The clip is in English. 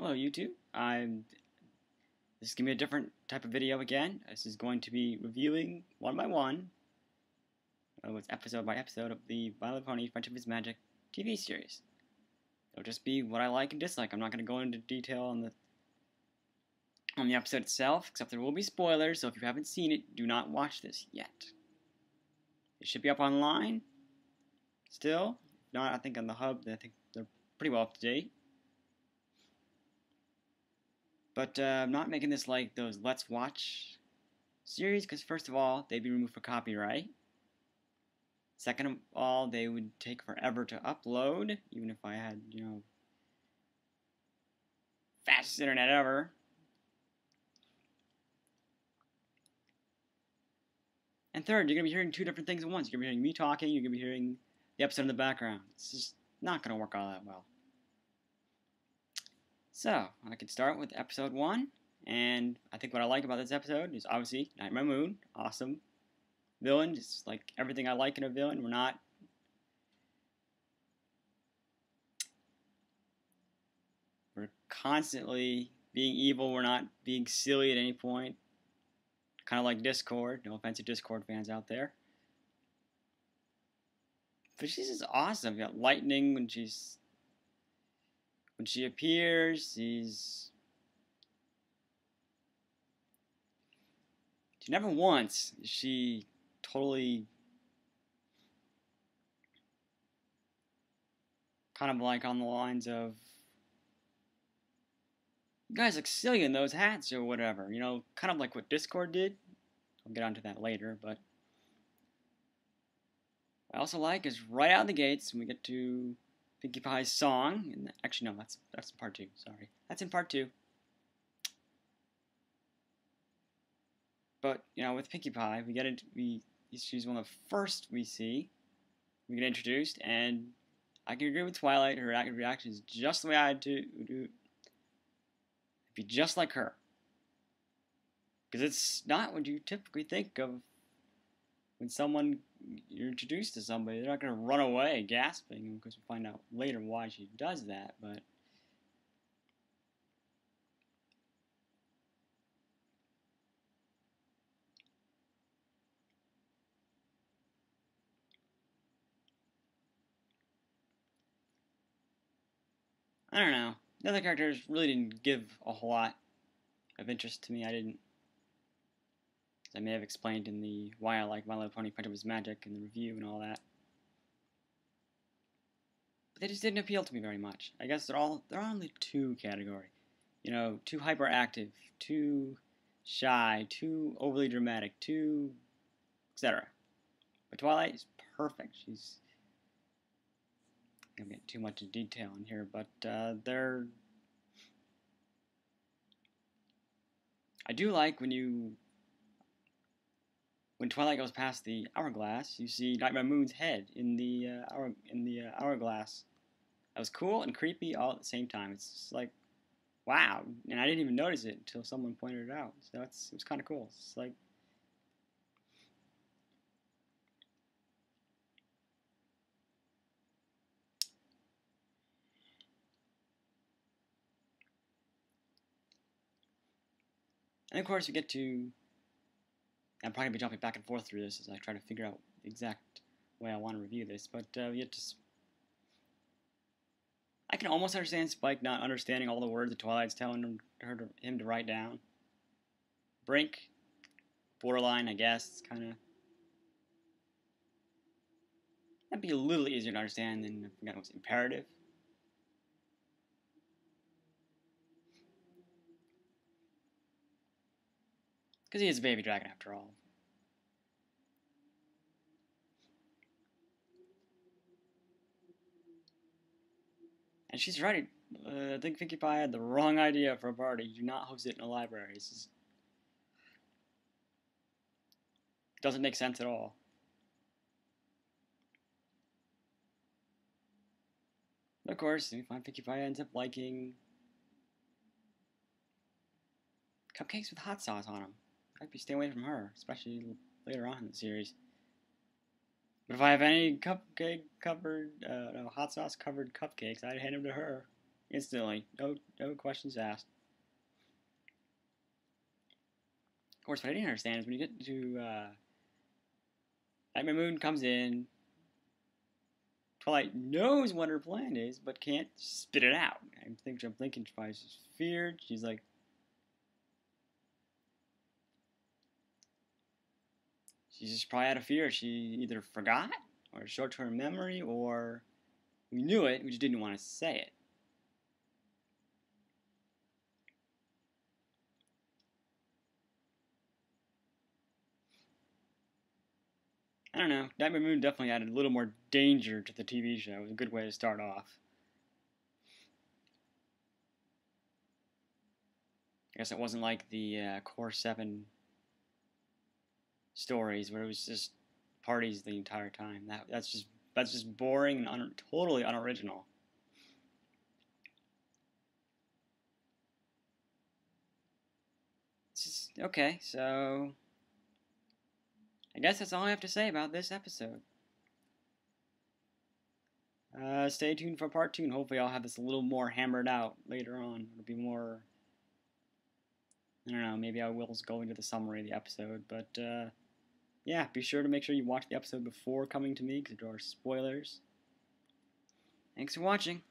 Hello YouTube. This is going to be a different type of video again. This is going to be reviewing one by one, it's episode by episode of the My Little Pony Friendship is Magic TV series. It'll just be what I like and dislike. I'm not going to go into detail on the episode itself, except there will be spoilers, so if you haven't seen it, do not watch this yet. It should be up online still. If not, I think on the hub, I think they're pretty well up to date. But I'm not making this like those Let's Watch series, because first of all, they'd be removed for copyright. Second of all, they would take forever to upload, even if I had, fastest internet ever. And third, you're going to be hearing two different things at once. You're going to be hearing me talking, you're going to be hearing the episode in the background. It's just not going to work all that well. So, I could start with episode 1, and I think what I like about this episode is obviously Nightmare Moon, awesome. Villain, just like everything I like in a villain. We're constantly being evil, we're not being silly at any point. Kind of like Discord, no offense to Discord fans out there. But she's just awesome. You got lightning when she appears, she never once is she totally kind of like on the lines of, you guys look silly in those hats or whatever, kind of like what Discord did. I'll get onto that later, but what I also like is right out of the gates when we get to Pinkie Pie's song, and actually no, that's in part 2. Sorry, that's in part 2. But with Pinkie Pie, she's one of the first we see. We get introduced, and I can agree with Twilight. Her reaction is just the way I'd do. Be just like her, because it's not what you typically think of when you're introduced to somebody. They're not going to run away gasping, because we find out later why she does that, but I don't know. The other characters really didn't give a whole lot of interest to me. I didn't, as I may have explained in the why I like My Little Pony Friendship is Magic and the review and all that. But they just didn't appeal to me very much. I guess they're all in the 2 category. Too hyperactive, too shy, too overly dramatic, too etc. But Twilight is perfect. She's gonna get too much in detail in here, but I do like when Twilight goes past the hourglass, you see Nightmare Moon's head in the hourglass. That was cool and creepy all at the same time. It's just like, wow, and I didn't even notice it until someone pointed it out. So it was kind of cool. It's like, and of course we get to, I'm probably going to be jumping back and forth through this as I try to figure out the exact way I want to review this, but we get to, I can almost understand Spike not understanding all the words that Twilight's telling him to write down. Brink, borderline, I guess, kind of. That'd be a little easier to understand than if it was imperative. Because he is a baby dragon after all. And she's right. I think Pinkie Pie had the wrong idea for a party. Do not host it in a library. This doesn't make sense at all. But of course, we find Pinkie Pie ends up liking cupcakes with hot sauce on them. I'd be staying away from her, especially later on in the series. But if I have any hot sauce covered cupcakes, I'd hand them to her. instantly. No questions asked. Of course, what I didn't understand is when you get to Nightmare Moon comes in, Twilight knows what her plan is, but can't spit it out. I'm thinking she's feared. She's like, she's just probably out of fear. She either forgot, or short-term memory, or we knew it, we just didn't want to say it. I don't know. Nightmare Moon definitely added a little more danger to the TV show. It was a good way to start off. I guess it wasn't like the Core 7 stories where it was just parties the entire time. That's just boring and totally unoriginal. Okay, so I guess that's all I have to say about this episode. Stay tuned for part 2, and hopefully I'll have this a little more hammered out later on. It'll be more, I don't know, maybe I will go into the summary of the episode, but yeah, be sure to make sure you watch the episode before coming to me, because there are spoilers. Thanks for watching.